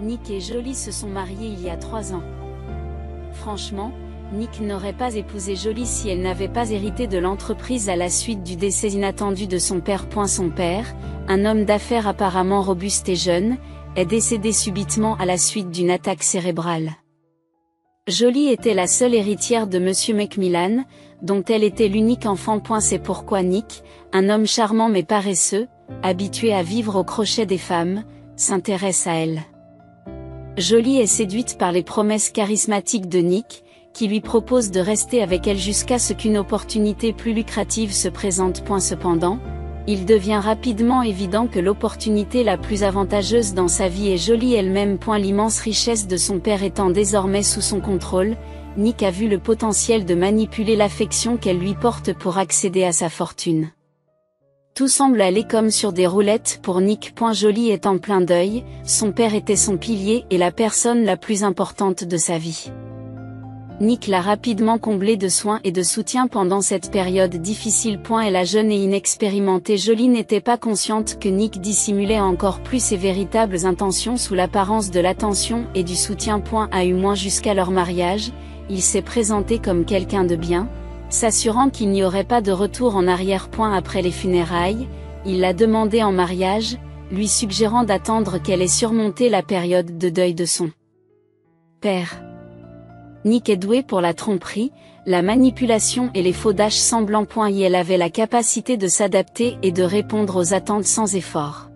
Nick et Jolie se sont mariés il y a 3 ans. Franchement, Nick n'aurait pas épousé Jolie si elle n'avait pas hérité de l'entreprise à la suite du décès inattendu de son père. Son père, un homme d'affaires apparemment robuste et jeune, est décédé subitement à la suite d'une attaque cérébrale. Jolie était la seule héritière de Monsieur Macmillan, dont elle était l'unique enfant. C'est pourquoi Nick, un homme charmant mais paresseux, habitué à vivre au crochet des femmes, s'intéresse à elle. Jolie est séduite par les promesses charismatiques de Nick, qui lui propose de rester avec elle jusqu'à ce qu'une opportunité plus lucrative se présente. Cependant, il devient rapidement évident que l'opportunité la plus avantageuse dans sa vie est Jolie elle-même. L'immense richesse de son père étant désormais sous son contrôle, Nick a vu le potentiel de manipuler l'affection qu'elle lui porte pour accéder à sa fortune. Tout semble aller comme sur des roulettes pour Nick. Jolie est en plein deuil, son père était son pilier et la personne la plus importante de sa vie. Nick l'a rapidement comblé de soins et de soutien pendant cette période difficile. Et la jeune et inexpérimentée Jolie n'était pas consciente que Nick dissimulait encore plus ses véritables intentions sous l'apparence de l'attention et du soutien. Jusqu'à leur mariage, il s'est présenté comme quelqu'un de bien, s'assurant qu'il n'y aurait pas de retour en arrière. Après les funérailles, il l'a demandée en mariage, lui suggérant d'attendre qu'elle ait surmonté la période de deuil de son père. Nick est doué pour la tromperie, la manipulation et les faux dash semblants. Elle avait la capacité de s'adapter et de répondre aux attentes sans effort.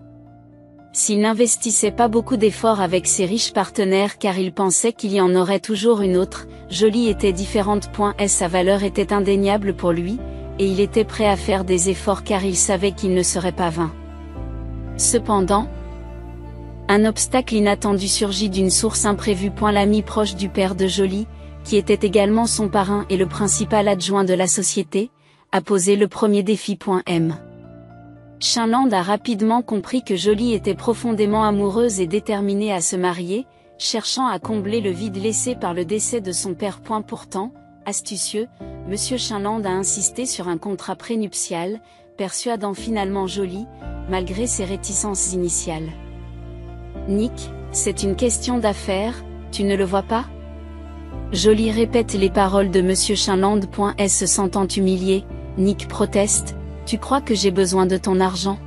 S'il n'investissait pas beaucoup d'efforts avec ses riches partenaires car il pensait qu'il y en aurait toujours une autre, Jolie était différente. Sa valeur était indéniable pour lui, et il était prêt à faire des efforts car il savait qu'il ne serait pas vain. Cependant, un obstacle inattendu surgit d'une source imprévue. L'ami proche du père de Jolie, qui était également son parrain et le principal adjoint de la société, a posé le premier défi. M. Chinland a rapidement compris que Jolie était profondément amoureuse et déterminée à se marier, cherchant à combler le vide laissé par le décès de son père. Pourtant, astucieux, Monsieur Chinland a insisté sur un contrat prénuptial, persuadant finalement Jolie, malgré ses réticences initiales. Nick, c'est une question d'affaires, tu ne le vois pas? Jolie répète les paroles de Monsieur Chinland. Se sentant humilié, Nick proteste, tu crois que j'ai besoin de ton argent?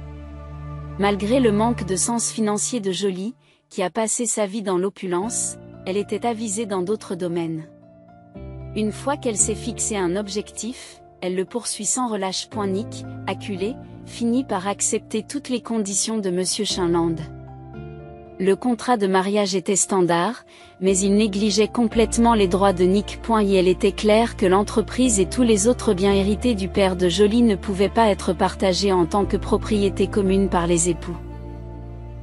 Malgré le manque de sens financier de Jolie, qui a passé sa vie dans l'opulence, elle était avisée dans d'autres domaines. Une fois qu'elle s'est fixé un objectif, elle le poursuit sans relâche. Nick, acculé, finit par accepter toutes les conditions de Monsieur Chinland. Le contrat de mariage était standard, mais il négligeait complètement les droits de Nick. Il était clair que l'entreprise et tous les autres biens hérités du père de Jolie ne pouvaient pas être partagés en tant que propriété commune par les époux.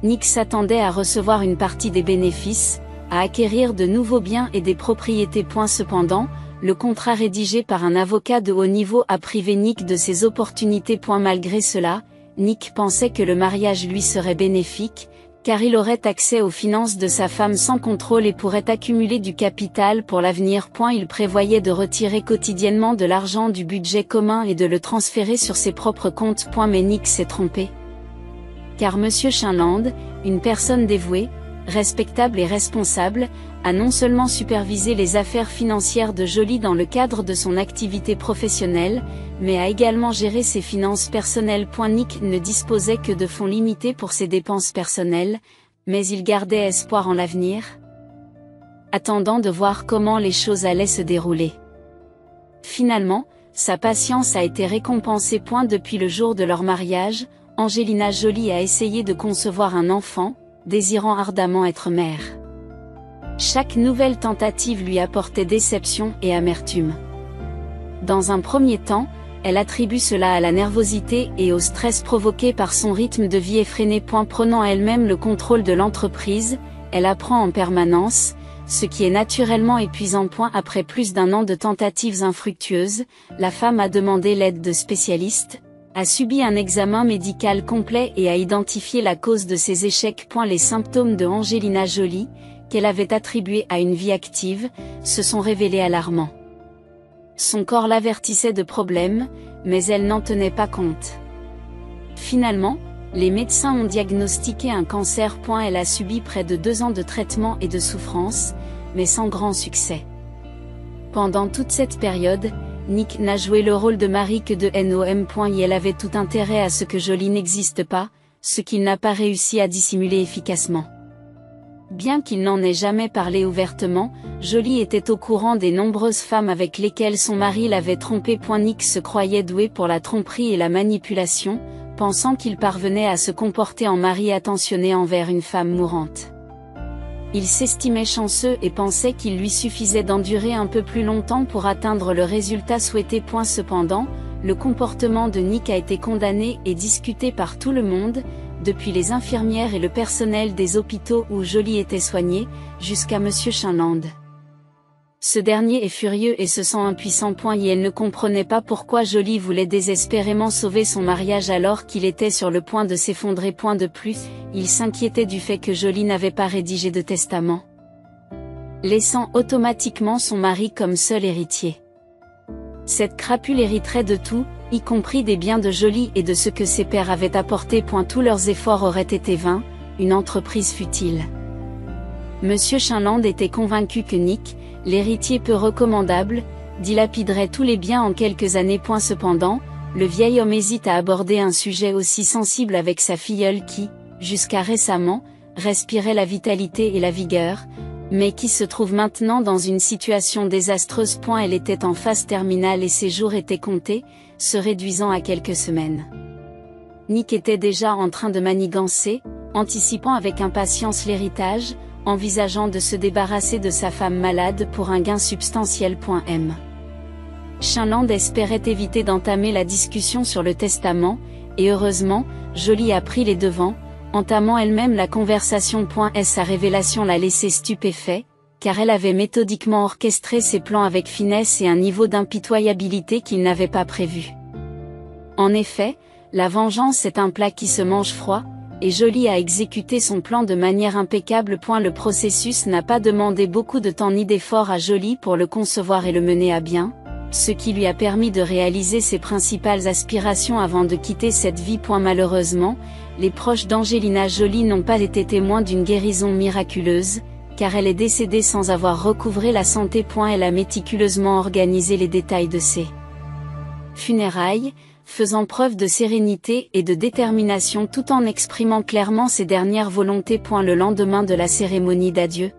Nick s'attendait à recevoir une partie des bénéfices, à acquérir de nouveaux biens et des propriétés. Cependant, le contrat rédigé par un avocat de haut niveau a privé Nick de ses opportunités. Malgré cela, Nick pensait que le mariage lui serait bénéfique, car il aurait accès aux finances de sa femme sans contrôle et pourrait accumuler du capital pour l'avenir. Il prévoyait de retirer quotidiennement de l'argent du budget commun et de le transférer sur ses propres comptes. Mais Nick s'est trompé. Car Monsieur Chinland, une personne dévouée, respectable et responsable, a non seulement supervisé les affaires financières de Jolie dans le cadre de son activité professionnelle, mais a également géré ses finances personnelles. Nick ne disposait que de fonds limités pour ses dépenses personnelles, mais il gardait espoir en l'avenir, attendant de voir comment les choses allaient se dérouler. Finalement, sa patience a été récompensée. Depuis le jour de leur mariage, Angelina Jolie a essayé de concevoir un enfant, désirant ardemment être mère. Chaque nouvelle tentative lui apportait déception et amertume. Dans un premier temps, elle attribue cela à la nervosité et au stress provoqué par son rythme de vie effréné. Prenant elle-même le contrôle de l'entreprise, elle apprend en permanence, ce qui est naturellement épuisant. Après plus d'1 an de tentatives infructueuses, la femme a demandé l'aide de spécialistes, a subi un examen médical complet et a identifié la cause de ses échecs. Les symptômes de Angelina Jolie, qu'elle avait attribués à une vie active, se sont révélés alarmants. Son corps l'avertissait de problèmes, mais elle n'en tenait pas compte. Finalement, Les médecins ont diagnostiqué un cancer. Elle a subi près de 2 ans de traitement et de souffrance, mais sans grand succès. Pendant toute cette période, Nick n'a joué le rôle de mari que de nom. Il avait tout intérêt à ce que Jolie n'existe pas, ce qu'il n'a pas réussi à dissimuler efficacement. Bien qu'il n'en ait jamais parlé ouvertement, Jolie était au courant des nombreuses femmes avec lesquelles son mari l'avait trompé. Nick se croyait doué pour la tromperie et la manipulation, pensant qu'il parvenait à se comporter en mari attentionné envers une femme mourante. Il s'estimait chanceux et pensait qu'il lui suffisait d'endurer un peu plus longtemps pour atteindre le résultat souhaité. Cependant, le comportement de Nick a été condamné et discuté par tout le monde, depuis les infirmières et le personnel des hôpitaux où Jolie était soignée, jusqu'à M. Chinland. Ce dernier est furieux et se sent impuissant. Il ne comprenait pas pourquoi Jolie voulait désespérément sauver son mariage alors qu'il était sur le point de s'effondrer. De plus, il s'inquiétait du fait que Jolie n'avait pas rédigé de testament, laissant automatiquement son mari comme seul héritier. Cette crapule hériterait de tout, y compris des biens de Jolie et de ce que ses pères avaient apporté. Tous leurs efforts auraient été vains, une entreprise futile. Monsieur Chinland était convaincu que Nick, l'héritier peu recommandable, dilapiderait tous les biens en quelques années. Cependant, le vieil homme hésite à aborder un sujet aussi sensible avec sa filleule qui, jusqu'à récemment, respirait la vitalité et la vigueur, mais qui se trouve maintenant dans une situation désastreuse. Elle était en phase terminale et ses jours étaient comptés, se réduisant à quelques semaines. Nick était déjà en train de manigancer, anticipant avec impatience l'héritage, envisageant de se débarrasser de sa femme malade pour un gain substantiel. Chinland espérait éviter d'entamer la discussion sur le testament, et heureusement, Jolie a pris les devants, entamant elle-même la conversation. Sa révélation l'a laissé stupéfait, car elle avait méthodiquement orchestré ses plans avec finesse et un niveau d'impitoyabilité qu'il n'avait pas prévu. En effet, la vengeance est un plat qui se mange froid, et Jolie a exécuté son plan de manière impeccable. Le processus n'a pas demandé beaucoup de temps ni d'effort à Jolie pour le concevoir et le mener à bien, ce qui lui a permis de réaliser ses principales aspirations avant de quitter cette vie. Malheureusement, les proches d'Angelina Jolie n'ont pas été témoins d'une guérison miraculeuse, car elle est décédée sans avoir recouvré la santé. Elle a méticuleusement organisé les détails de ses funérailles, faisant preuve de sérénité et de détermination tout en exprimant clairement ses dernières volontés. Le lendemain de la cérémonie d'adieu,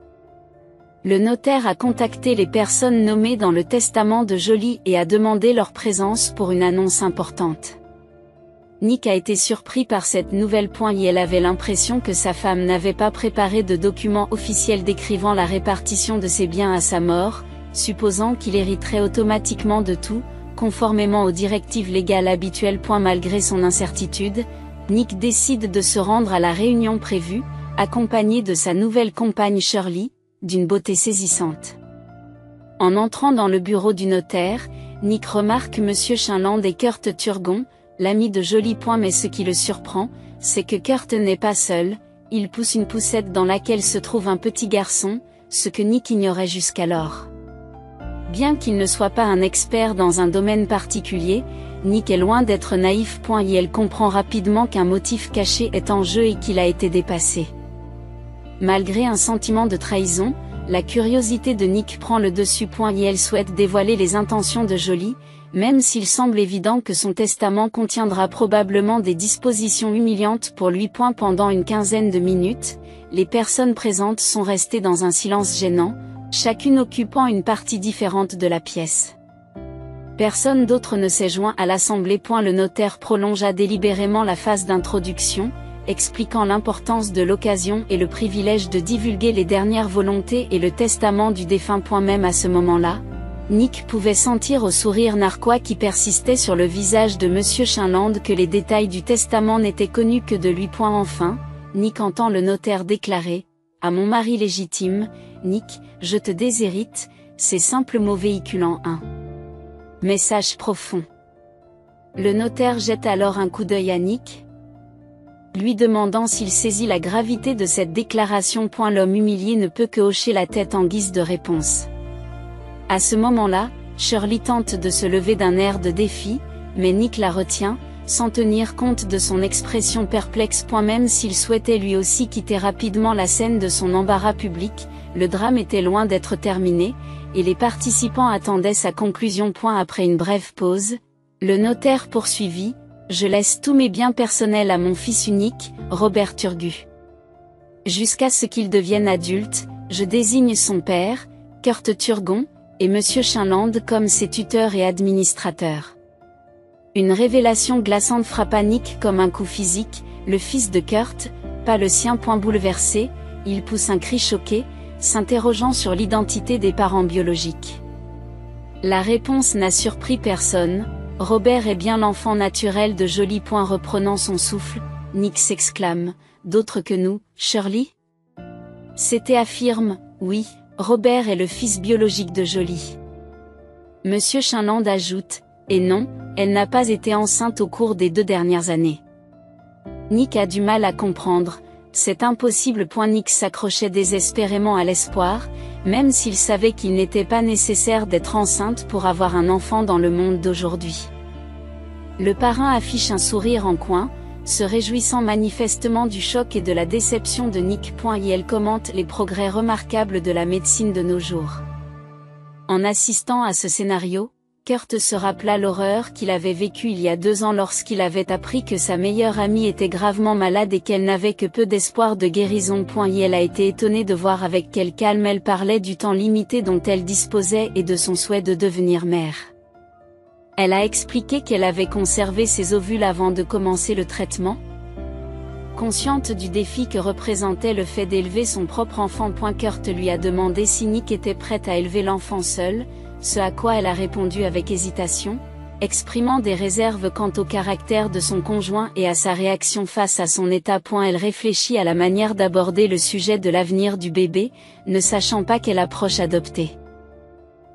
le notaire a contacté les personnes nommées dans le testament de Jolie et a demandé leur présence pour une annonce importante. Nick a été surpris par cette nouvelle. Elle avait l'impression que sa femme n'avait pas préparé de document officiel décrivant la répartition de ses biens à sa mort, supposant qu'il hériterait automatiquement de tout, conformément aux directives légales habituelles. Malgré son incertitude, Nick décide de se rendre à la réunion prévue, accompagné de sa nouvelle compagne Shirley, d'une beauté saisissante. En entrant dans le bureau du notaire, Nick remarque M. Chinland et Kurt Turgon, l'ami de Jolie. Mais ce qui le surprend, c'est que Kurt n'est pas seul, il pousse une poussette dans laquelle se trouve un petit garçon, ce que Nick ignorait jusqu'alors. Bien qu'il ne soit pas un expert dans un domaine particulier, Nick est loin d'être naïf. Elle comprend rapidement qu'un motif caché est en jeu et qu'il a été dépassé. Malgré un sentiment de trahison, la curiosité de Nick prend le dessus. Elle souhaite dévoiler les intentions de Jolie, même s'il semble évident que son testament contiendra probablement des dispositions humiliantes pour lui. Pendant une quinzaine de minutes, les personnes présentes sont restées dans un silence gênant, chacune occupant une partie différente de la pièce. Personne d'autre ne s'est joint à l'assemblée. Le notaire prolongea délibérément la phase d'introduction, expliquant l'importance de l'occasion et le privilège de divulguer les dernières volontés et le testament du défunt. Même à ce moment-là, Nick pouvait sentir au sourire narquois qui persistait sur le visage de M. Chinland que les détails du testament n'étaient connus que de lui. Enfin, Nick entend le notaire déclarer « À mon mari légitime, Nick, je te déshérite », ces simples mots véhiculant un message profond. Le notaire jette alors un coup d'œil à Nick, lui demandant s'il saisit la gravité de cette déclaration. L'homme humilié ne peut que hocher la tête en guise de réponse. À ce moment-là, Shirley tente de se lever d'un air de défi, mais Nick la retient, sans tenir compte de son expression perplexe. Même s'il souhaitait lui aussi quitter rapidement la scène de son embarras public, le drame était loin d'être terminé, et les participants attendaient sa conclusion. Après une brève pause, le notaire poursuivit: je laisse tous mes biens personnels à mon fils unique, Robert Turgut. Jusqu'à ce qu'il devienne adulte, je désigne son père, Kurt Turgon, et Monsieur Chinland comme ses tuteurs et administrateurs. Une révélation glaçante frappa Nick comme un coup physique. Le fils de Kurt, pas le sien. Bouleversé, il pousse un cri choqué, s'interrogeant sur l'identité des parents biologiques. La réponse n'a surpris personne: Robert est bien l'enfant naturel de Joly. Reprenant son souffle, Nick s'exclame: d'autres que nous, Shirley? C'était affirme: oui, Robert est le fils biologique de Joly. Monsieur Chinland ajoute: et non, elle n'a pas été enceinte au cours des 2 dernières années. Nick a du mal à comprendre: c'est impossible. Nick s'accrochait désespérément à l'espoir, même s'il savait qu'il n'était pas nécessaire d'être enceinte pour avoir un enfant dans le monde d'aujourd'hui. Le parrain affiche un sourire en coin, se réjouissant manifestement du choc et de la déception de Nick. Il commente les progrès remarquables de la médecine de nos jours. En assistant à ce scénario, Kurt se rappela l'horreur qu'il avait vécue il y a 2 ans lorsqu'il avait appris que sa meilleure amie était gravement malade et qu'elle n'avait que peu d'espoir de guérison. Il a été étonné de voir avec quel calme elle parlait du temps limité dont elle disposait et de son souhait de devenir mère. Elle a expliqué qu'elle avait conservé ses ovules avant de commencer le traitement. Consciente du défi que représentait le fait d'élever son propre enfant. Kurt lui a demandé si Nick était prête à élever l'enfant seule, ce à quoi elle a répondu avec hésitation, exprimant des réserves quant au caractère de son conjoint et à sa réaction face à son état. Elle réfléchit à la manière d'aborder le sujet de l'avenir du bébé, ne sachant pas quelle approche adopter.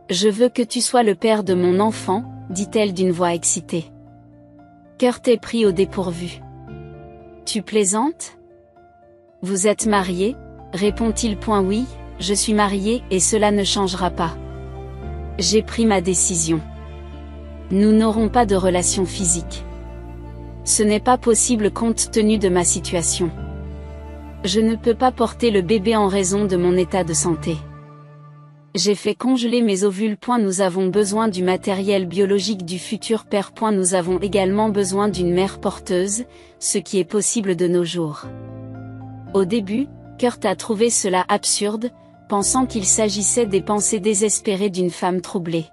Je veux que tu sois le père de mon enfant, dit-elle d'une voix excitée. Kurt est pris au dépourvu. Tu plaisantes? Vous êtes marié? Répond-il. Oui, je suis marié et cela ne changera pas. J'ai pris ma décision. Nous n'aurons pas de relation physique. Ce n'est pas possible compte tenu de ma situation. Je ne peux pas porter le bébé en raison de mon état de santé. J'ai fait congeler mes ovules. Nous avons besoin du matériel biologique du futur père. Nous avons également besoin d'une mère porteuse, ce qui est possible de nos jours. Au début, Kurt a trouvé cela absurde, pensant qu'il s'agissait des pensées désespérées d'une femme troublée.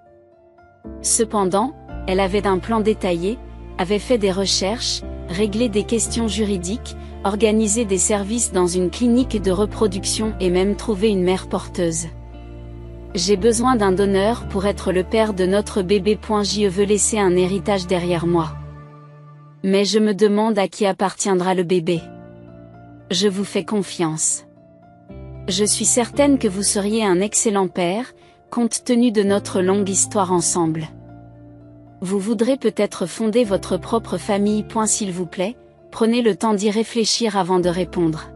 Cependant, elle avait un plan détaillé, avait fait des recherches, réglé des questions juridiques, organisé des services dans une clinique de reproduction et même trouvé une mère porteuse. J'ai besoin d'un donneur pour être le père de notre bébé. Je veux laisser un héritage derrière moi. Mais je me demande à qui appartiendra le bébé. Je vous fais confiance. Je suis certaine que vous seriez un excellent père, compte tenu de notre longue histoire ensemble. Vous voudrez peut-être fonder votre propre famille. S'il vous plaît, prenez le temps d'y réfléchir avant de répondre.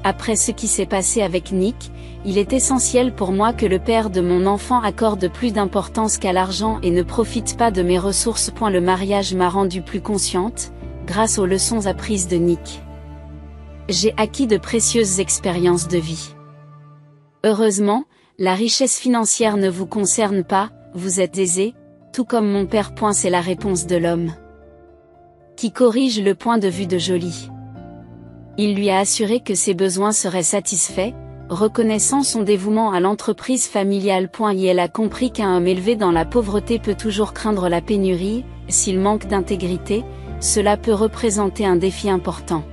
Après ce qui s'est passé avec Nick, il est essentiel pour moi que le père de mon enfant accorde plus d'importance qu'à l'argent et ne profite pas de mes ressources. Le mariage m'a rendue plus consciente, grâce aux leçons apprises de Nick. J'ai acquis de précieuses expériences de vie. Heureusement, la richesse financière ne vous concerne pas, vous êtes aisé, tout comme mon père. C'est la réponse de l'homme qui corrige le point de vue de Joly. Il lui a assuré que ses besoins seraient satisfaits, reconnaissant son dévouement à l'entreprise familiale. Et elle a compris qu'un homme élevé dans la pauvreté peut toujours craindre la pénurie. S'il manque d'intégrité, cela peut représenter un défi important.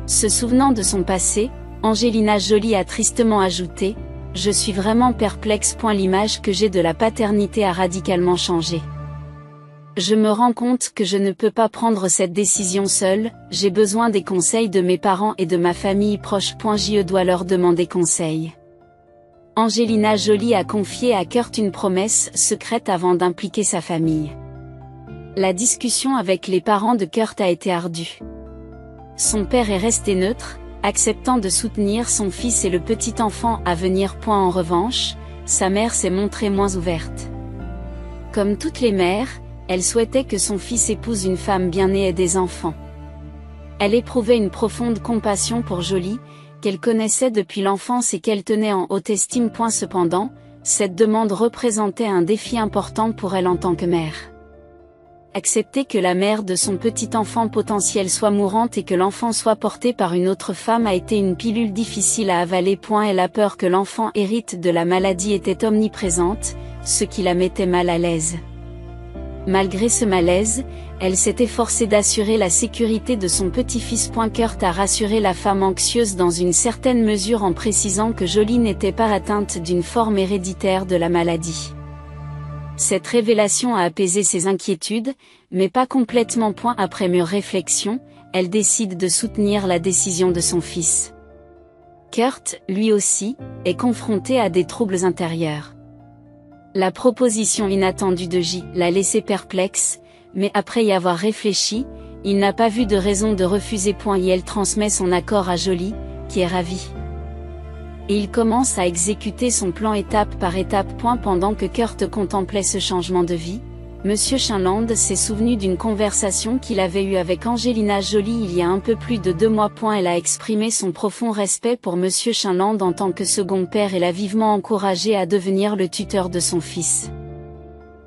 Se souvenant de son passé, Angelina Jolie a tristement ajouté: « Je suis vraiment perplexe. L'image que j'ai de la paternité a radicalement changé. Je me rends compte que je ne peux pas prendre cette décision seule, j'ai besoin des conseils de mes parents et de ma famille proche. Je dois leur demander conseil. » Angelina Jolie a confié à Kurt une promesse secrète avant d'impliquer sa famille. La discussion avec les parents de Kurt a été ardue. Son père est resté neutre, acceptant de soutenir son fils et le petit enfant à venir. En revanche, sa mère s'est montrée moins ouverte. Comme toutes les mères, elle souhaitait que son fils épouse une femme bien née et des enfants. Elle éprouvait une profonde compassion pour Joly, qu'elle connaissait depuis l'enfance et qu'elle tenait en haute estime. Cependant, cette demande représentait un défi important pour elle en tant que mère. Accepter que la mère de son petit enfant potentiel soit mourante et que l'enfant soit porté par une autre femme a été une pilule difficile à avaler. Et la peur que l'enfant hérite de la maladie était omniprésente, ce qui la mettait mal à l'aise. Malgré ce malaise, elle s'est efforcée d'assurer la sécurité de son petit-fils. Kurt a rassuré la femme anxieuse dans une certaine mesure en précisant que Joly n'était pas atteinte d'une forme héréditaire de la maladie. Cette révélation a apaisé ses inquiétudes, mais pas complètement. Après mûre réflexion, elle décide de soutenir la décision de son fils. Kurt, lui aussi, est confronté à des troubles intérieurs. La proposition inattendue de J l'a laissé perplexe, mais après y avoir réfléchi, il n'a pas vu de raison de refuser. Et elle transmet son accord à Joly, qui est ravi. Et il commence à exécuter son plan étape par étape. Pendant que Kurt contemplait ce changement de vie, Monsieur Chinland s'est souvenu d'une conversation qu'il avait eue avec Angelina Jolie il y a un peu plus de 2 mois. Elle a exprimé son profond respect pour Monsieur Chinland en tant que second père et l'a vivement encouragé à devenir le tuteur de son fils.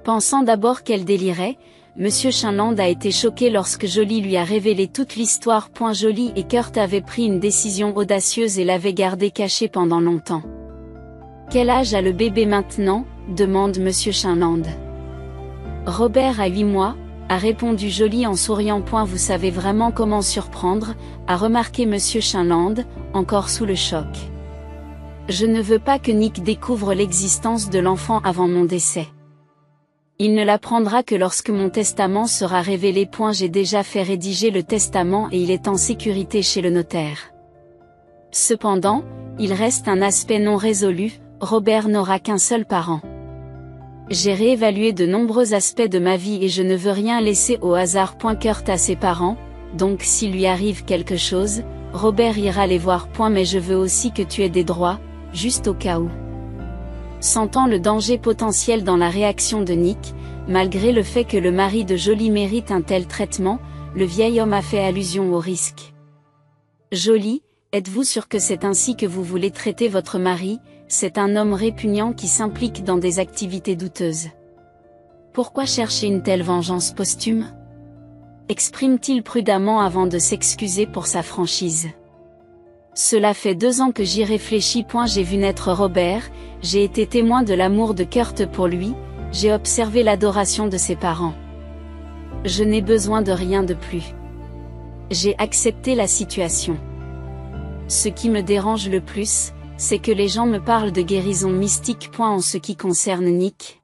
Pensant d'abord qu'elle délirait, Monsieur Chinland a été choqué lorsque Joly lui a révélé toute l'histoire. Joly et Kurt avaient pris une décision audacieuse et l'avaient gardée cachée pendant longtemps. Quel âge a le bébé maintenant ? Demande Monsieur Chinland. Robert a 8 mois, a répondu Joly en souriant. Vous savez vraiment comment surprendre, a remarqué Monsieur Chinland, encore sous le choc. Je ne veux pas que Nick découvre l'existence de l'enfant avant mon décès. Il ne l'apprendra que lorsque mon testament sera révélé. J'ai déjà fait rédiger le testament et il est en sécurité chez le notaire. Cependant, il reste un aspect non résolu, Robert n'aura qu'un seul parent. J'ai réévalué de nombreux aspects de ma vie et je ne veux rien laisser au hasard. Kurt a ses parents, donc s'il lui arrive quelque chose, Robert ira les voir. Mais je veux aussi que tu aies des droits, juste au cas où. Sentant le danger potentiel dans la réaction de Nick, malgré le fait que le mari de Joly mérite un tel traitement, le vieil homme a fait allusion au risque. Joly, êtes-vous sûr que c'est ainsi que vous voulez traiter votre mari ? C'est un homme répugnant qui s'implique dans des activités douteuses. Pourquoi chercher une telle vengeance posthume ? Exprime-t-il prudemment avant de s'excuser pour sa franchise. Cela fait 2 ans que j'y réfléchis. J'ai vu naître Robert, j'ai été témoin de l'amour de Kurt pour lui, j'ai observé l'adoration de ses parents. Je n'ai besoin de rien de plus. J'ai accepté la situation. Ce qui me dérange le plus, c'est que les gens me parlent de guérison mystique. En ce qui concerne Nick,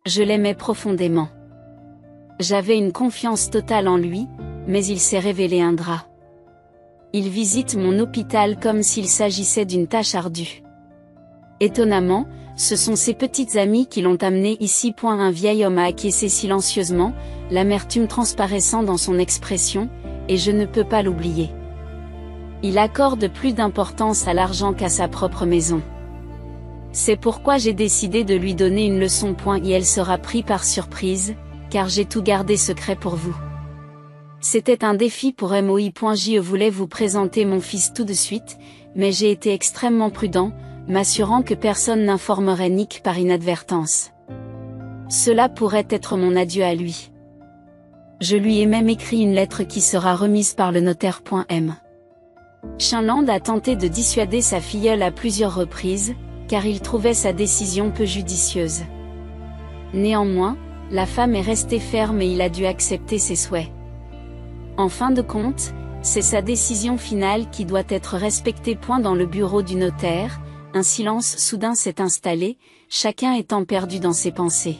je l'aimais profondément. J'avais une confiance totale en lui, mais il s'est révélé ingrat. Il visite mon hôpital comme s'il s'agissait d'une tâche ardue. Étonnamment, ce sont ses petites amies qui l'ont amené ici. Un vieil homme a acquiescé silencieusement, l'amertume transparaissant dans son expression, et je ne peux pas l'oublier. Il accorde plus d'importance à l'argent qu'à sa propre maison. C'est pourquoi j'ai décidé de lui donner une leçon. Et elle sera prise par surprise, car j'ai tout gardé secret pour vous. C'était un défi pour moi. Je voulais vous présenter mon fils tout de suite, mais j'ai été extrêmement prudent, m'assurant que personne n'informerait Nick par inadvertance. Cela pourrait être mon adieu à lui. Je lui ai même écrit une lettre qui sera remise par le notaire. Chinland a tenté de dissuader sa filleule à plusieurs reprises, car il trouvait sa décision peu judicieuse. Néanmoins, la femme est restée ferme et il a dû accepter ses souhaits. En fin de compte, c'est sa décision finale qui doit être respectée. Dans le bureau du notaire, un silence soudain s'est installé, chacun étant perdu dans ses pensées.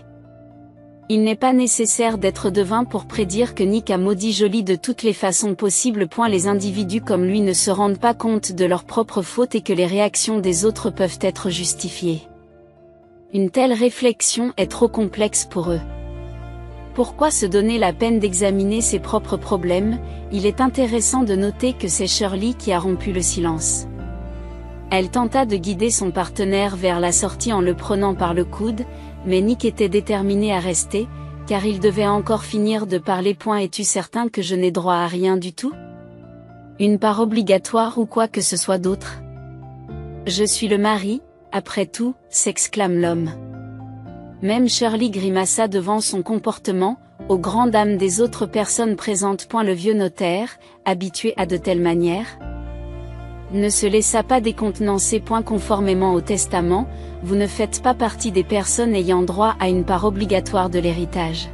Il n'est pas nécessaire d'être devin pour prédire que Nick a maudit Joly de toutes les façons possibles. Les individus comme lui ne se rendent pas compte de leurs propres fautes et que les réactions des autres peuvent être justifiées. Une telle réflexion est trop complexe pour eux. Pourquoi se donner la peine d'examiner ses propres problèmes ? Il est intéressant de noter que c'est Shirley qui a rompu le silence. Elle tenta de guider son partenaire vers la sortie en le prenant par le coude, mais Nick était déterminé à rester, car il devait encore finir de parler. Es-tu certain que je n'ai droit à rien du tout? Une part obligatoire ou quoi que ce soit d'autre? Je suis le mari, après tout, s'exclame l'homme. Même Shirley grimaça devant son comportement, aux grandes dames des autres personnes présentes. Le vieux notaire, habitué à de telles manières, ne se laissa pas décontenancer. Conformément au testament, vous ne faites pas partie des personnes ayant droit à une part obligatoire de l'héritage.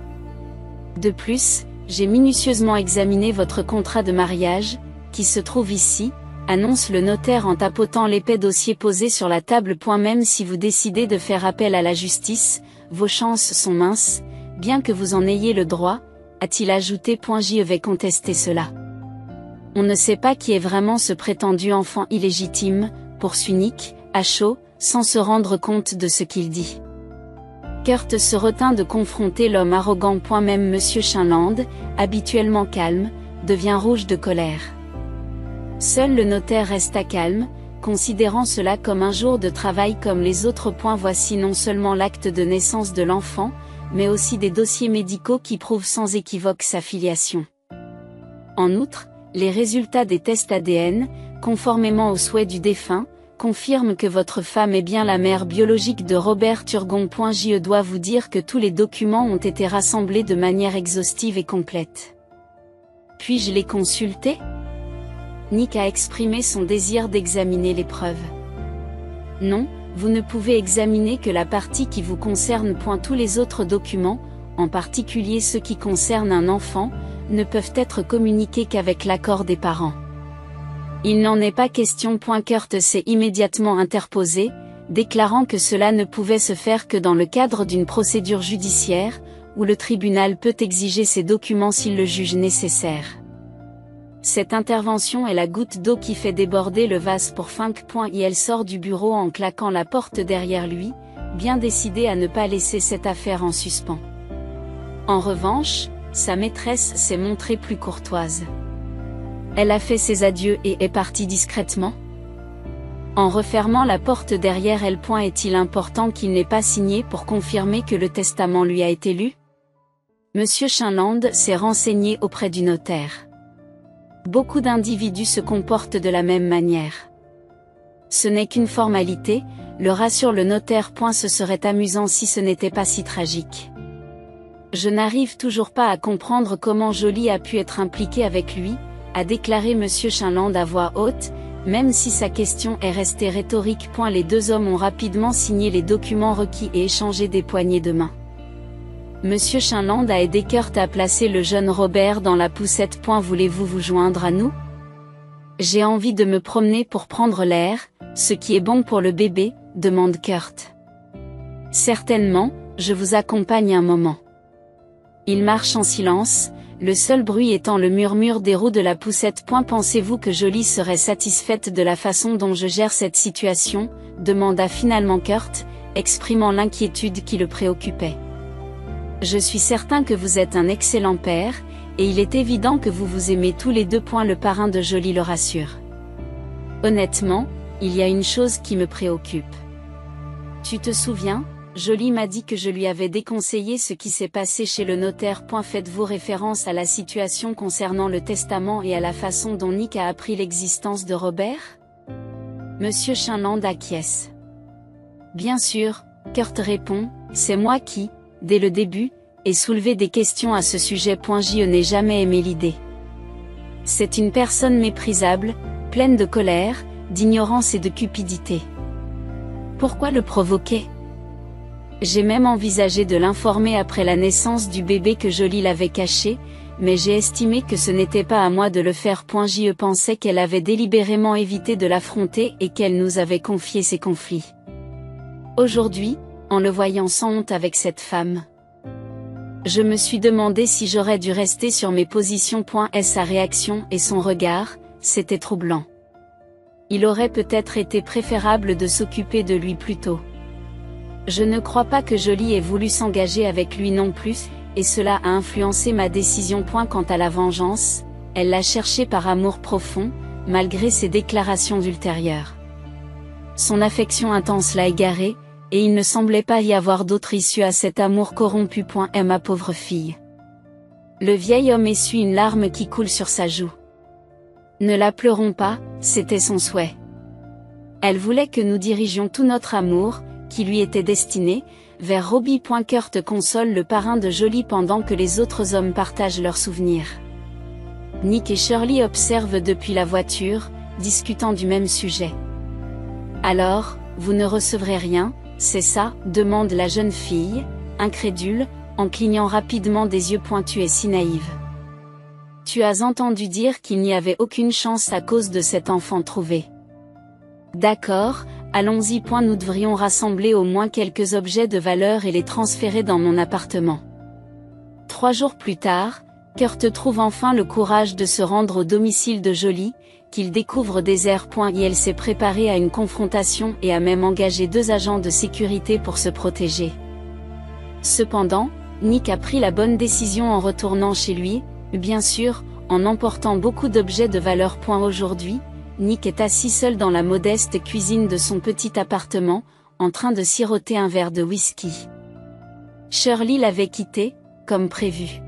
De plus, j'ai minutieusement examiné votre contrat de mariage, qui se trouve ici, annonce le notaire en tapotant l'épais dossier posé sur la table. Même si vous décidez de faire appel à la justice, vos chances sont minces, bien que vous en ayez le droit, a-t-il ajouté. Je vais contester cela. On ne sait pas qui est vraiment ce prétendu enfant illégitime, poursuit Nick, à chaud, sans se rendre compte de ce qu'il dit. Kurt se retint de confronter l'homme arrogant. Même Monsieur Chinland, habituellement calme, devient rouge de colère. Seul le notaire resta calme, considérant cela comme un jour de travail comme les autres. Voici non seulement l'acte de naissance de l'enfant, mais aussi des dossiers médicaux qui prouvent sans équivoque sa filiation. En outre, les résultats des tests ADN, conformément aux souhaits du défunt, confirment que votre femme est bien la mère biologique de Robert Turgon. Je dois vous dire que tous les documents ont été rassemblés de manière exhaustive et complète. Puis-je les consulter? Nick a exprimé son désir d'examiner les preuves. Non, vous ne pouvez examiner que la partie qui vous concerne. Tous les autres documents, en particulier ceux qui concernent un enfant, ne peuvent être communiqués qu'avec l'accord des parents. Il n'en est pas question. Kurt s'est immédiatement interposé, déclarant que cela ne pouvait se faire que dans le cadre d'une procédure judiciaire, où le tribunal peut exiger ces documents s'il le juge nécessaire. Cette intervention est la goutte d'eau qui fait déborder le vase pour Fink. Elle sort du bureau en claquant la porte derrière lui, bien décidé à ne pas laisser cette affaire en suspens. En revanche, sa maîtresse s'est montrée plus courtoise. Elle a fait ses adieux et est partie discrètement. En refermant la porte derrière elle. Est-il important qu'il n'ait pas signé pour confirmer que le testament lui a été lu? Monsieur Chinland s'est renseigné auprès du notaire. Beaucoup d'individus se comportent de la même manière. Ce n'est qu'une formalité, le rassure le notaire. Ce serait amusant si ce n'était pas si tragique. Je n'arrive toujours pas à comprendre comment Jolie a pu être impliquée avec lui, a déclaré Monsieur Chinland à voix haute, même si sa question est restée rhétorique. Les deux hommes ont rapidement signé les documents requis et échangé des poignées de main. Monsieur Chinland a aidé Kurt à placer le jeune Robert dans la poussette. Voulez-vous vous joindre à nous? J'ai envie de me promener pour prendre l'air, ce qui est bon pour le bébé, demande Kurt. Certainement, je vous accompagne un moment. Ils marchent en silence, le seul bruit étant le murmure des roues de la poussette. Pensez-vous que Jolie serait satisfaite de la façon dont je gère cette situation, demanda finalement Kurt, exprimant l'inquiétude qui le préoccupait. Je suis certain que vous êtes un excellent père, et il est évident que vous vous aimez tous les deux. Le parrain de Jolie le rassure. Honnêtement, il y a une chose qui me préoccupe. Tu te souviens? Jolie m'a dit que je lui avais déconseillé ce qui s'est passé chez le notaire. Faites-vous référence à la situation concernant le testament et à la façon dont Nick a appris l'existence de Robert? Monsieur Chinland acquiesce. Bien sûr, Kurt répond, c'est moi qui, dès le début, ai soulevé des questions à ce sujet. Je n'ai jamais aimé l'idée. C'est une personne méprisable, pleine de colère, d'ignorance et de cupidité. Pourquoi le provoquer? J'ai même envisagé de l'informer après la naissance du bébé que Jolie l'avait caché, mais j'ai estimé que ce n'était pas à moi de le faire. Je pensais qu'elle avait délibérément évité de l'affronter et qu'elle nous avait confié ses conflits. Aujourd'hui, en le voyant sans honte avec cette femme, je me suis demandé si j'aurais dû rester sur mes positions. Sa réaction et son regard, c'était troublant. Il aurait peut-être été préférable de s'occuper de lui plus tôt. Je ne crois pas que Jolie ait voulu s'engager avec lui non plus, et cela a influencé ma décision. Quant à la vengeance, elle l'a cherchée par amour profond, malgré ses déclarations ultérieures. Son affection intense l'a égarée, et il ne semblait pas y avoir d'autre issue à cet amour corrompu. Ma pauvre fille. Le vieil homme essuie une larme qui coule sur sa joue. Ne la pleurons pas, c'était son souhait. Elle voulait que nous dirigions tout notre amour, qui lui était destiné, vers Robbie. Kurt console le parrain de Jolie pendant que les autres hommes partagent leurs souvenirs. Nick et Shirley observent depuis la voiture, discutant du même sujet. Alors, vous ne recevrez rien, c'est ça, demande la jeune fille, incrédule, en clignant rapidement des yeux pointus et si naïve. Tu as entendu dire qu'il n'y avait aucune chance à cause de cet enfant trouvé. D'accord, allons-y. Nous devrions rassembler au moins quelques objets de valeur et les transférer dans mon appartement. 3 jours plus tard, Kurt trouve enfin le courage de se rendre au domicile de Jolie, qu'il découvre désert. Il s'est préparé à une confrontation et a même engagé 2 agents de sécurité pour se protéger. Cependant, Nick a pris la bonne décision en retournant chez lui, bien sûr, en emportant beaucoup d'objets de valeur. Aujourd'hui, Nick est assis seul dans la modeste cuisine de son petit appartement, en train de siroter un verre de whisky. Shirley l'avait quitté, comme prévu.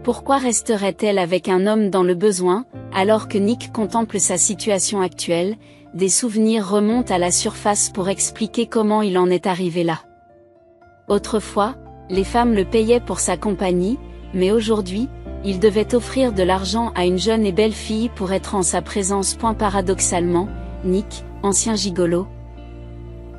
Pourquoi resterait-elle avec un homme dans le besoin, alors que Nick contemple sa situation actuelle? Des souvenirs remontent à la surface pour expliquer comment il en est arrivé là. Autrefois, les femmes le payaient pour sa compagnie, mais aujourd'hui, il devait offrir de l'argent à une jeune et belle fille pour être en sa présence. Paradoxalement, Nick, ancien gigolo,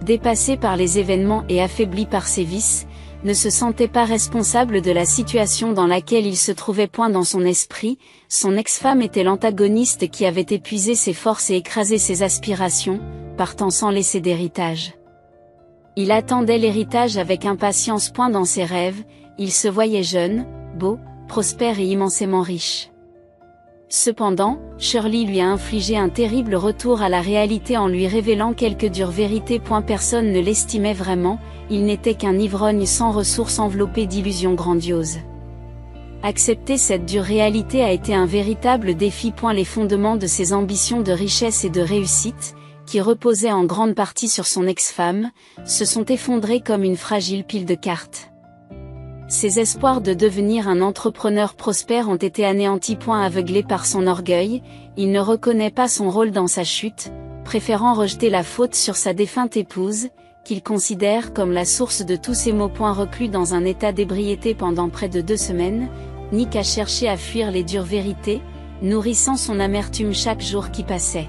dépassé par les événements et affaibli par ses vices, ne se sentait pas responsable de la situation dans laquelle il se trouvait. Dans son esprit, son ex-femme était l'antagoniste qui avait épuisé ses forces et écrasé ses aspirations, partant sans laisser d'héritage. Il attendait l'héritage avec impatience. Dans ses rêves, il se voyait jeune, beau, prospère et immensément riche. Cependant, Shirley lui a infligé un terrible retour à la réalité en lui révélant quelques dures vérités. Personne ne l'estimait vraiment, il n'était qu'un ivrogne sans ressources enveloppé d'illusions grandioses. Accepter cette dure réalité a été un véritable défi. Les fondements de ses ambitions de richesse et de réussite, qui reposaient en grande partie sur son ex-femme, se sont effondrés comme une fragile pile de cartes. Ses espoirs de devenir un entrepreneur prospère ont été anéantis. Aveuglé par son orgueil, il ne reconnaît pas son rôle dans sa chute, préférant rejeter la faute sur sa défunte épouse, qu'il considère comme la source de tous ses maux. Reclus dans un état d'ébriété pendant près de 2 semaines, Nick a cherché à fuir les dures vérités, nourrissant son amertume chaque jour qui passait.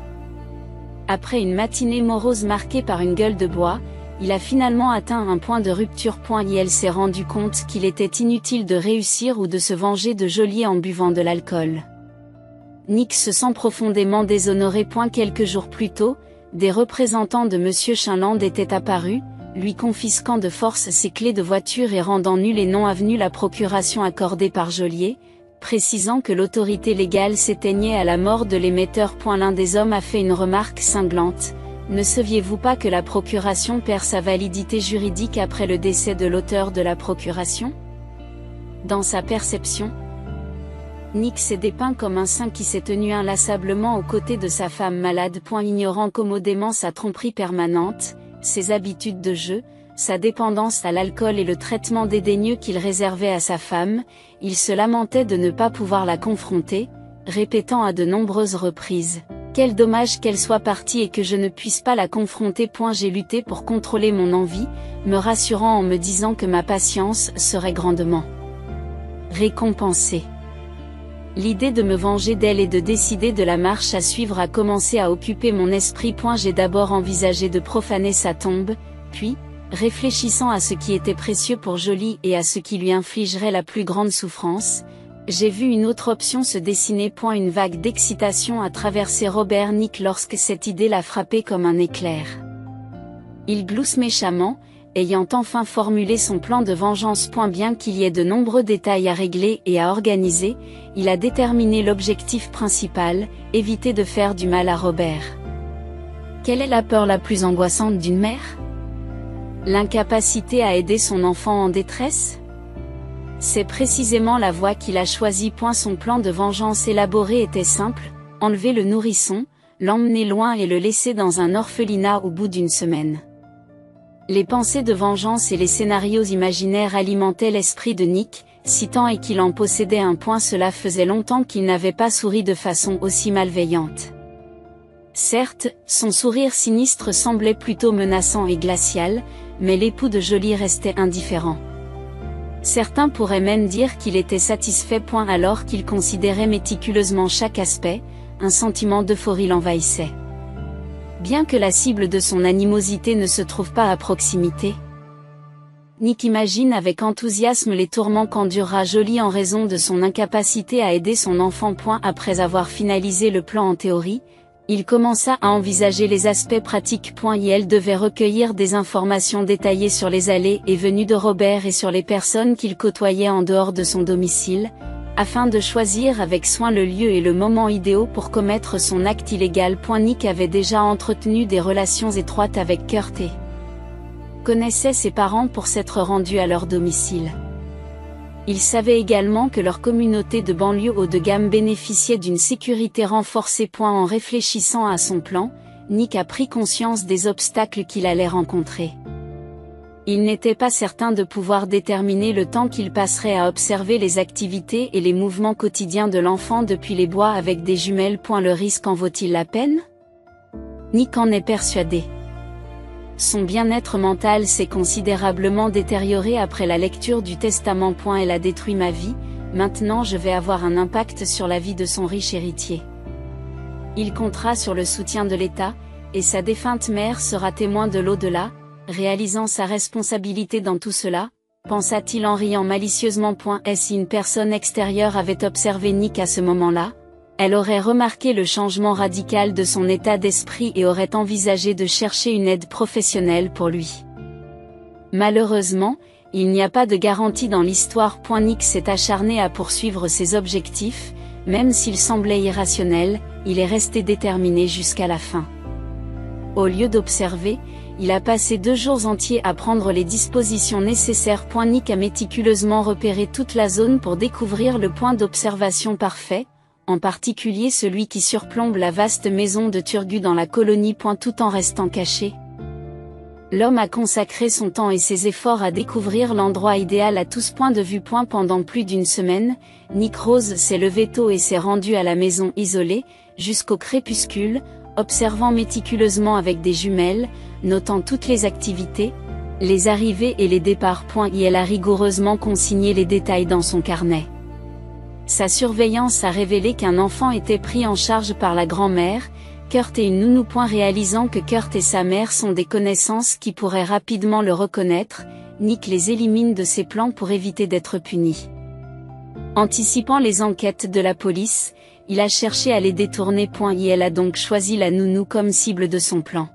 Après une matinée morose marquée par une gueule de bois, il a finalement atteint un point de rupture. Il s'est rendu compte qu'il était inutile de réussir ou de se venger de Jolie en buvant de l'alcool. Nick se sent profondément déshonoré. Quelques jours plus tôt, des représentants de M. Chinland étaient apparus, lui confisquant de force ses clés de voiture et rendant nulle et non avenue la procuration accordée par Joliet, précisant que l'autorité légale s'éteignait à la mort de l'émetteur. L'un des hommes a fait une remarque cinglante. Ne saviez-vous pas que la procuration perd sa validité juridique après le décès de l'auteur de la procuration? Dans sa perception, Nick s'est dépeint comme un saint qui s'est tenu inlassablement aux côtés de sa femme malade. Ignorant commodément sa tromperie permanente, ses habitudes de jeu, sa dépendance à l'alcool et le traitement dédaigneux qu'il réservait à sa femme, il se lamentait de ne pas pouvoir la confronter, répétant à de nombreuses reprises: quel dommage qu'elle soit partie et que je ne puisse pas la confronter. J'ai lutté pour contrôler mon envie, me rassurant en me disant que ma patience serait grandement récompensée. L'idée de me venger d'elle et de décider de la marche à suivre a commencé à occuper mon esprit. J'ai d'abord envisagé de profaner sa tombe, puis, réfléchissant à ce qui était précieux pour Jolie et à ce qui lui infligerait la plus grande souffrance, j'ai vu une autre option se dessiner. Une vague d'excitation a traversé Robert Nick lorsque cette idée l'a frappé comme un éclair. Il glousse méchamment, ayant enfin formulé son plan de vengeance. Bien qu'il y ait de nombreux détails à régler et à organiser, il a déterminé l'objectif principal, éviter de faire du mal à Robert. Quelle est la peur la plus angoissante d'une mère? L'incapacité à aider son enfant en détresse? C'est précisément la voie qu'il a choisie. Son plan de vengeance élaboré était simple: enlever le nourrisson, l'emmener loin et le laisser dans un orphelinat au bout d'1 semaine. Les pensées de vengeance et les scénarios imaginaires alimentaient l'esprit de Nick, si tant est qu'il en possédait un point. Cela faisait longtemps qu'il n'avait pas souri de façon aussi malveillante. Certes, son sourire sinistre semblait plutôt menaçant et glacial, mais l'époux de Jolie restait indifférent. Certains pourraient même dire qu'il était satisfait. Alors qu'il considérait méticuleusement chaque aspect, un sentiment d'euphorie l'envahissait. Bien que la cible de son animosité ne se trouve pas à proximité, Nick imagine avec enthousiasme les tourments qu'endurera Jolie en raison de son incapacité à aider son enfant. Après avoir finalisé le plan en théorie, il commença à envisager les aspects pratiques. Elle devait recueillir des informations détaillées sur les allées et venues de Robert et sur les personnes qu'il côtoyait en dehors de son domicile, afin de choisir avec soin le lieu et le moment idéaux pour commettre son acte illégal. Nick avait déjà entretenu des relations étroites avec Kurt et connaissait ses parents pour s'être rendu à leur domicile. Il savait également que leur communauté de banlieue haut de gamme bénéficiait d'une sécurité renforcée. En réfléchissant à son plan, Nick a pris conscience des obstacles qu'il allait rencontrer. Il n'était pas certain de pouvoir déterminer le temps qu'il passerait à observer les activités et les mouvements quotidiens de l'enfant depuis les bois avec des jumelles. Le risque en vaut-il la peine? Nick en est persuadé. Son bien-être mental s'est considérablement détérioré après la lecture du testament. Elle a détruit ma vie, maintenant je vais avoir un impact sur la vie de son riche héritier. Il comptera sur le soutien de l'État, et sa défunte mère sera témoin de l'au-delà, réalisant sa responsabilité dans tout cela, pensa-t-il en riant malicieusement. Et si une personne extérieure avait observé Nick à ce moment-là, elle aurait remarqué le changement radical de son état d'esprit et aurait envisagé de chercher une aide professionnelle pour lui. Malheureusement, il n'y a pas de garantie dans l'histoire. Nick s'est acharné à poursuivre ses objectifs, même s'ils semblaient irrationnels, il est resté déterminé jusqu'à la fin. Au lieu d'observer, il a passé 2 jours entiers à prendre les dispositions nécessaires. Nick a méticuleusement repéré toute la zone pour découvrir le point d'observation parfait, en particulier celui qui surplombe la vaste maison de Turgu dans la colonie. Tout en restant caché, l'homme a consacré son temps et ses efforts à découvrir l'endroit idéal à tous points de vue. Pendant plus d'1 semaine, Nick Rose s'est levé tôt et s'est rendu à la maison isolée, jusqu'au crépuscule, observant méticuleusement avec des jumelles, notant toutes les activités, les arrivées et les départs. Elle a rigoureusement consigné les détails dans son carnet. Sa surveillance a révélé qu'un enfant était pris en charge par la grand-mère, Kurt et une nounou. Réalisant que Kurt et sa mère sont des connaissances qui pourraient rapidement le reconnaître, Nick les élimine de ses plans pour éviter d'être puni. Anticipant les enquêtes de la police, il a cherché à les détourner. Elle a donc choisi la nounou comme cible de son plan.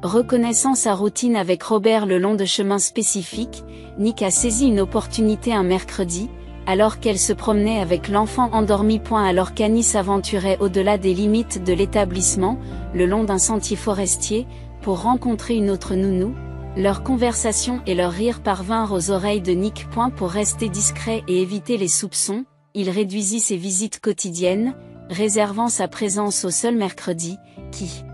Reconnaissant sa routine avec Robert le long de chemins spécifiques, Nick a saisi une opportunité un mercredi, alors qu'elle se promenait avec l'enfant endormi. Alors qu'Annie s'aventurait au-delà des limites de l'établissement, le long d'un sentier forestier, pour rencontrer une autre nounou, leur conversation et leur rire parvinrent aux oreilles de Nick. Pour rester discret et éviter les soupçons, il réduisit ses visites quotidiennes, réservant sa présence au seul mercredi, qui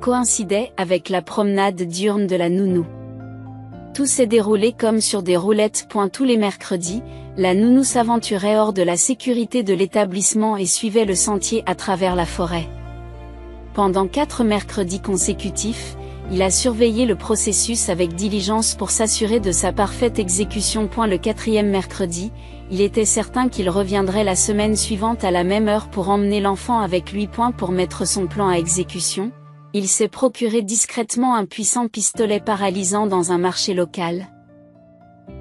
coïncidait avec la promenade diurne de la nounou. Tout s'est déroulé comme sur des roulettes. Tous les mercredis, la nounou s'aventurait hors de la sécurité de l'établissement et suivait le sentier à travers la forêt. Pendant 4 mercredis consécutifs, il a surveillé le processus avec diligence pour s'assurer de sa parfaite exécution. Le 4e mercredi, il était certain qu'il reviendrait la semaine suivante à la même heure pour emmener l'enfant avec lui. Pour mettre son plan à exécution, il s'est procuré discrètement un puissant pistolet paralysant dans un marché local,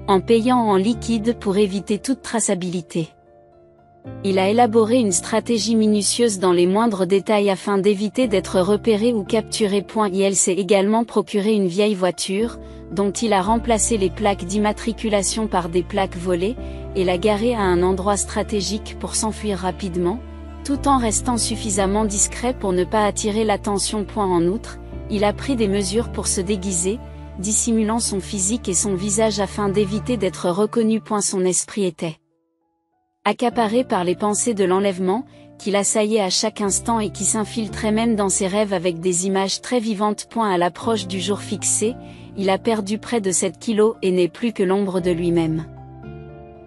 en payant en liquide pour éviter toute traçabilité. Il a élaboré une stratégie minutieuse dans les moindres détails afin d'éviter d'être repéré ou capturé. Il s'est également procuré une vieille voiture, dont il a remplacé les plaques d'immatriculation par des plaques volées, et l'a garée à un endroit stratégique pour s'enfuir rapidement, tout en restant suffisamment discret pour ne pas attirer l'attention. En outre, il a pris des mesures pour se déguiser, dissimulant son physique et son visage afin d'éviter d'être reconnu. Son esprit était accaparé par les pensées de l'enlèvement, qui l'assaillaient à chaque instant et qui s'infiltraient même dans ses rêves avec des images très vivantes. À l'approche du jour fixé, il a perdu près de 7 kilos et n'est plus que l'ombre de lui-même.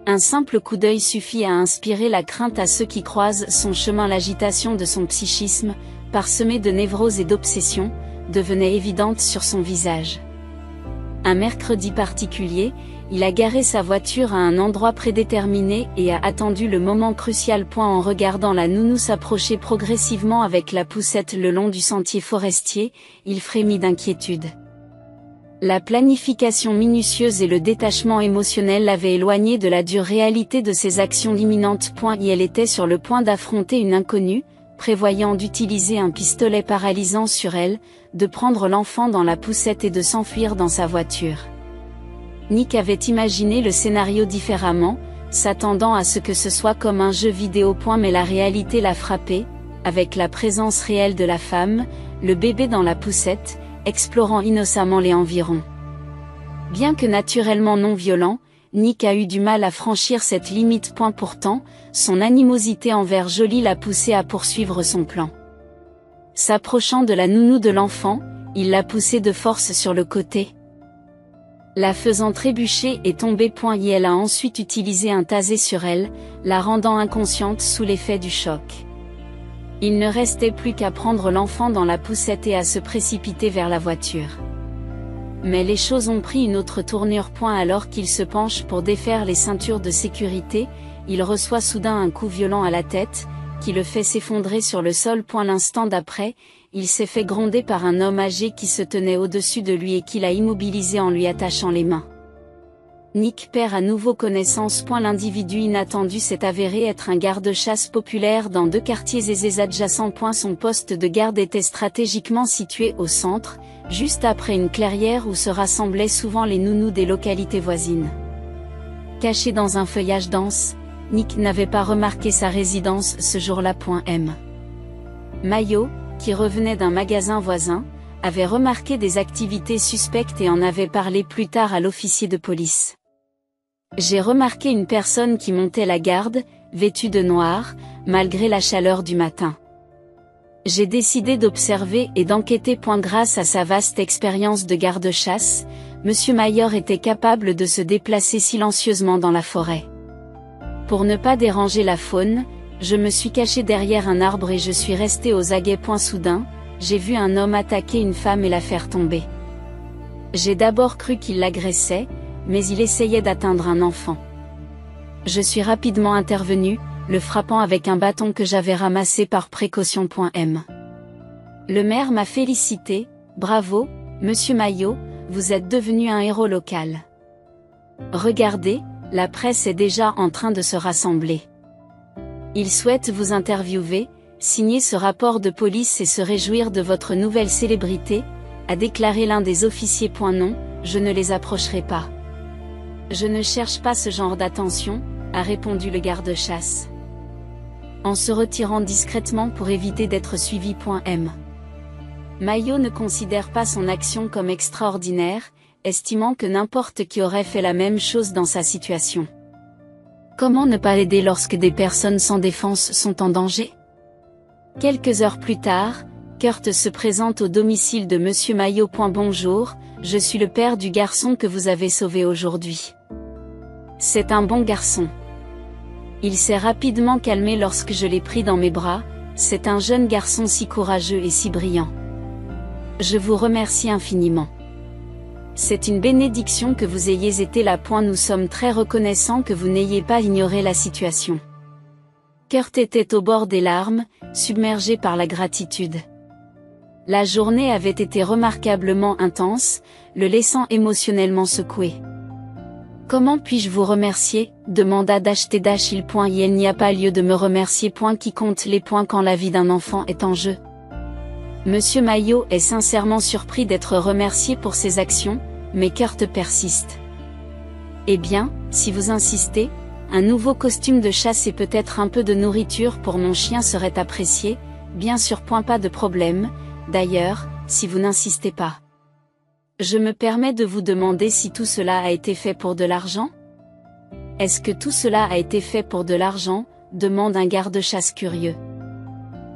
Un simple coup d'œil suffit à inspirer la crainte à ceux qui croisent son chemin. L'agitation de son psychisme, parsemée de névroses et d'obsessions, devenait évidente sur son visage. Un mercredi particulier, il a garé sa voiture à un endroit prédéterminé et a attendu le moment crucial. En regardant la nounou s'approcher progressivement avec la poussette le long du sentier forestier, il frémit d'inquiétude. La planification minutieuse et le détachement émotionnel l'avaient éloigné de la dure réalité de ses actions imminentes. Et elle était sur le point d'affronter une inconnue, prévoyant d'utiliser un pistolet paralysant sur elle, de prendre l'enfant dans la poussette et de s'enfuir dans sa voiture. Nick avait imaginé le scénario différemment, s'attendant à ce que ce soit comme un jeu vidéo. Mais la réalité l'a frappé, avec la présence réelle de la femme, le bébé dans la poussette, explorant innocemment les environs. Bien que naturellement non violent, Nick a eu du mal à franchir cette limite. Pourtant, son animosité envers Jolie l'a poussé à poursuivre son plan. S'approchant de la nounou de l'enfant, il l'a poussée de force sur le côté, la faisant trébucher et tomber. Et elle a ensuite utilisé un taser sur elle, la rendant inconsciente sous l'effet du choc. Il ne restait plus qu'à prendre l'enfant dans la poussette et à se précipiter vers la voiture. Mais les choses ont pris une autre tournure. Alors qu'il se penche pour défaire les ceintures de sécurité, il reçoit soudain un coup violent à la tête, qui le fait s'effondrer sur le sol. L'instant d'après, il s'est fait gronder par un homme âgé qui se tenait au-dessus de lui et qui l'a immobilisé en lui attachant les mains. Nick perd à nouveau connaissance. L'individu inattendu s'est avéré être un garde-chasse populaire dans 2 quartiers aisés adjacents. Son poste de garde était stratégiquement situé au centre, juste après une clairière où se rassemblaient souvent les nounous des localités voisines. Caché dans un feuillage dense, Nick n'avait pas remarqué sa résidence ce jour-là. Mayo, qui revenait d'un magasin voisin, avait remarqué des activités suspectes et en avait parlé plus tard à l'officier de police. J'ai remarqué une personne qui montait la garde, vêtue de noir, malgré la chaleur du matin. J'ai décidé d'observer et d'enquêter. Grâce à sa vaste expérience de garde-chasse, Monsieur Mayor était capable de se déplacer silencieusement dans la forêt. Pour ne pas déranger la faune, je me suis caché derrière un arbre et je suis resté aux aguets. Soudain, j'ai vu un homme attaquer une femme et la faire tomber. J'ai d'abord cru qu'il l'agressait, mais il essayait d'atteindre un enfant. Je suis rapidement intervenu, le frappant avec un bâton que j'avais ramassé par précaution. Le maire m'a félicité. Bravo, Monsieur Maillot, vous êtes devenu un héros local. Regardez, la presse est déjà en train de se rassembler. Il souhaite vous interviewer, signer ce rapport de police et se réjouir de votre nouvelle célébrité, a déclaré l'un des officiers. Non, je ne les approcherai pas. Je ne cherche pas ce genre d'attention, a répondu le garde-chasse, en se retirant discrètement pour éviter d'être suivi. Maillot ne considère pas son action comme extraordinaire, estimant que n'importe qui aurait fait la même chose dans sa situation. Comment ne pas l'aider lorsque des personnes sans défense sont en danger? Quelques heures plus tard, Kurt se présente au domicile de Monsieur Maillot. Bonjour, je suis le père du garçon que vous avez sauvé aujourd'hui. C'est un bon garçon. Il s'est rapidement calmé lorsque je l'ai pris dans mes bras, c'est un jeune garçon si courageux et si brillant. Je vous remercie infiniment. C'est une bénédiction que vous ayez été là. Nous sommes très reconnaissants que vous n'ayez pas ignoré la situation. Kurt était au bord des larmes, submergé par la gratitude. La journée avait été remarquablement intense, le laissant émotionnellement secoué. Comment puis-je vous remercier, demanda Dash-il. Il n'y a pas lieu de me remercier. Qui compte les points quand la vie d'un enfant est en jeu. Monsieur Maillot est sincèrement surpris d'être remercié pour ses actions, mais Kurt persiste. Eh bien, si vous insistez, un nouveau costume de chasse et peut-être un peu de nourriture pour mon chien serait apprécié, bien sûr. Pas de problème, d'ailleurs, si vous n'insistez pas. Je me permets de vous demander si tout cela a été fait pour de l'argent? Est-ce que tout cela a été fait pour de l'argent, demande un garde-chasse curieux.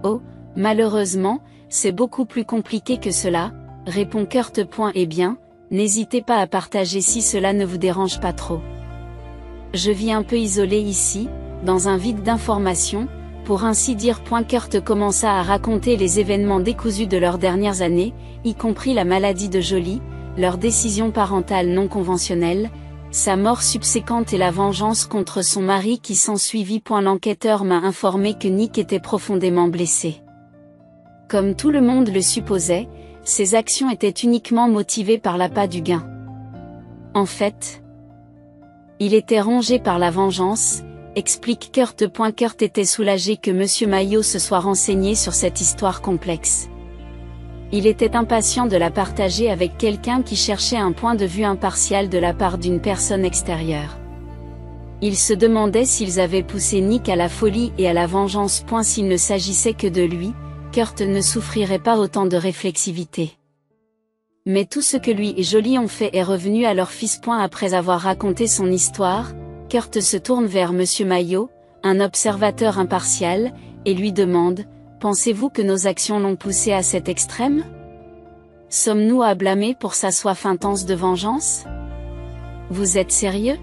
Oh, malheureusement, c'est beaucoup plus compliqué que cela, répond Kurt. Eh bien, N'hésitez pas à partager si cela ne vous dérange pas trop. Je vis un peu isolé ici, dans un vide d'informations, pour ainsi dire. Kurt commença à raconter les événements décousus de leurs dernières années, y compris la maladie de Jolie, leur décision parentale non conventionnelle, sa mort subséquente et la vengeance contre son mari qui s'ensuivit. L'enquêteur m'a informé que Nick était profondément blessé. Comme tout le monde le supposait, ses actions étaient uniquement motivées par l'appât du gain. En fait, il était rongé par la vengeance, explique Kurt. Kurt était soulagé que Monsieur Maillot se soit renseigné sur cette histoire complexe. Il était impatient de la partager avec quelqu'un qui cherchait un point de vue impartial de la part d'une personne extérieure. Il se demandait s'ils avaient poussé Nick à la folie et à la vengeance. S'il ne s'agissait que de lui, Kurt ne souffrirait pas autant de réflexivité. Mais tout ce que lui et Jolie ont fait est revenu à leur fils. Après avoir raconté son histoire, Kurt se tourne vers Monsieur Maillot, un observateur impartial, et lui demande: pensez-vous que nos actions l'ont poussé à cet extrême? Sommes-nous à blâmer pour sa soif intense de vengeance? Vous êtes sérieux?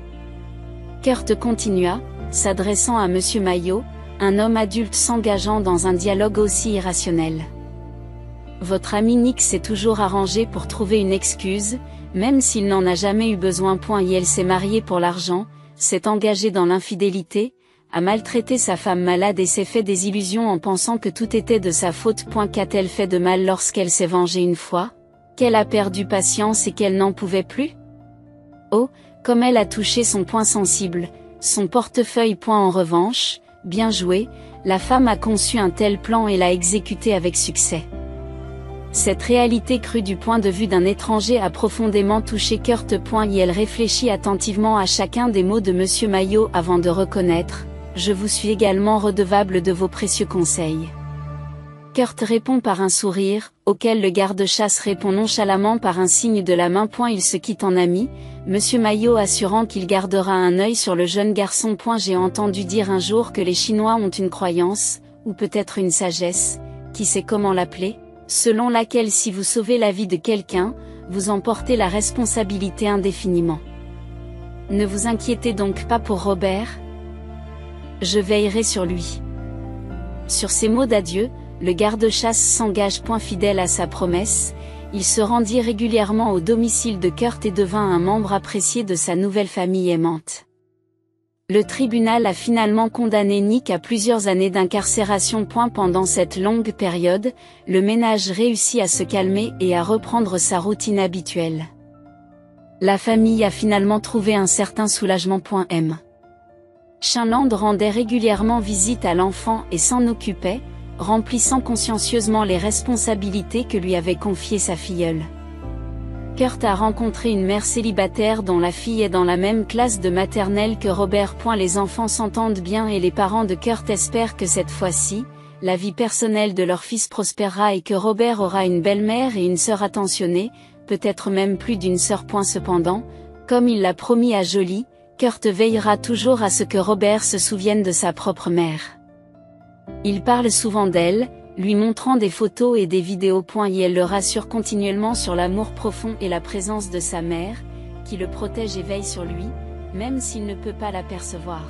Kurt continua, s'adressant à Monsieur Maillot, un homme adulte s'engageant dans un dialogue aussi irrationnel. Votre ami Nick s'est toujours arrangé pour trouver une excuse, même s'il n'en a jamais eu besoin. Il s'est marié pour l'argent, s'est engagé dans l'infidélité, a maltraité sa femme malade et s'est fait des illusions en pensant que tout était de sa faute. Qu'a-t-elle fait de mal lorsqu'elle s'est vengée une fois? Qu'elle a perdu patience et qu'elle n'en pouvait plus? Oh, comme elle a touché son point sensible, son portefeuille. En revanche, bien joué, la femme a conçu un tel plan et l'a exécuté avec succès. Cette réalité crue du point de vue d'un étranger a profondément touché Kurt. Elle réfléchit attentivement à chacun des mots de Monsieur Maillot avant de reconnaître: je vous suis également redevable de vos précieux conseils. Kurt répond par un sourire, auquel le garde-chasse répond nonchalamment par un signe de la main. Ils se quittent en amis, Monsieur Maillot assurant qu'il gardera un œil sur le jeune garçon. J'ai entendu dire un jour que les Chinois ont une croyance, ou peut-être une sagesse, qui sait comment l'appeler, selon laquelle si vous sauvez la vie de quelqu'un, vous en portez la responsabilité indéfiniment. Ne vous inquiétez donc pas pour Robert. Je veillerai sur lui. Sur ces mots d'adieu, le garde-chasse s'engage. Fidèle à sa promesse, il se rendit régulièrement au domicile de Kurt et devint un membre apprécié de sa nouvelle famille aimante. Le tribunal a finalement condamné Nick à plusieurs années d'incarcération. Pendant cette longue période, le ménage réussit à se calmer et à reprendre sa routine habituelle. La famille a finalement trouvé un certain soulagement. Shinland rendait régulièrement visite à l'enfant et s'en occupait, remplissant consciencieusement les responsabilités que lui avait confiées sa filleule. Kurt a rencontré une mère célibataire dont la fille est dans la même classe de maternelle que Robert. Les enfants s'entendent bien et les parents de Kurt espèrent que cette fois-ci, la vie personnelle de leur fils prospérera et que Robert aura une belle-mère et une sœur attentionnée, peut-être même plus d'une sœur. Cependant, comme il l'a promis à Jolie, Kurt veillera toujours à ce que Robert se souvienne de sa propre mère. Il parle souvent d'elle, lui montrant des photos et des vidéos. Et elle le rassure continuellement sur l'amour profond et la présence de sa mère, qui le protège et veille sur lui, même s'il ne peut pas l'apercevoir.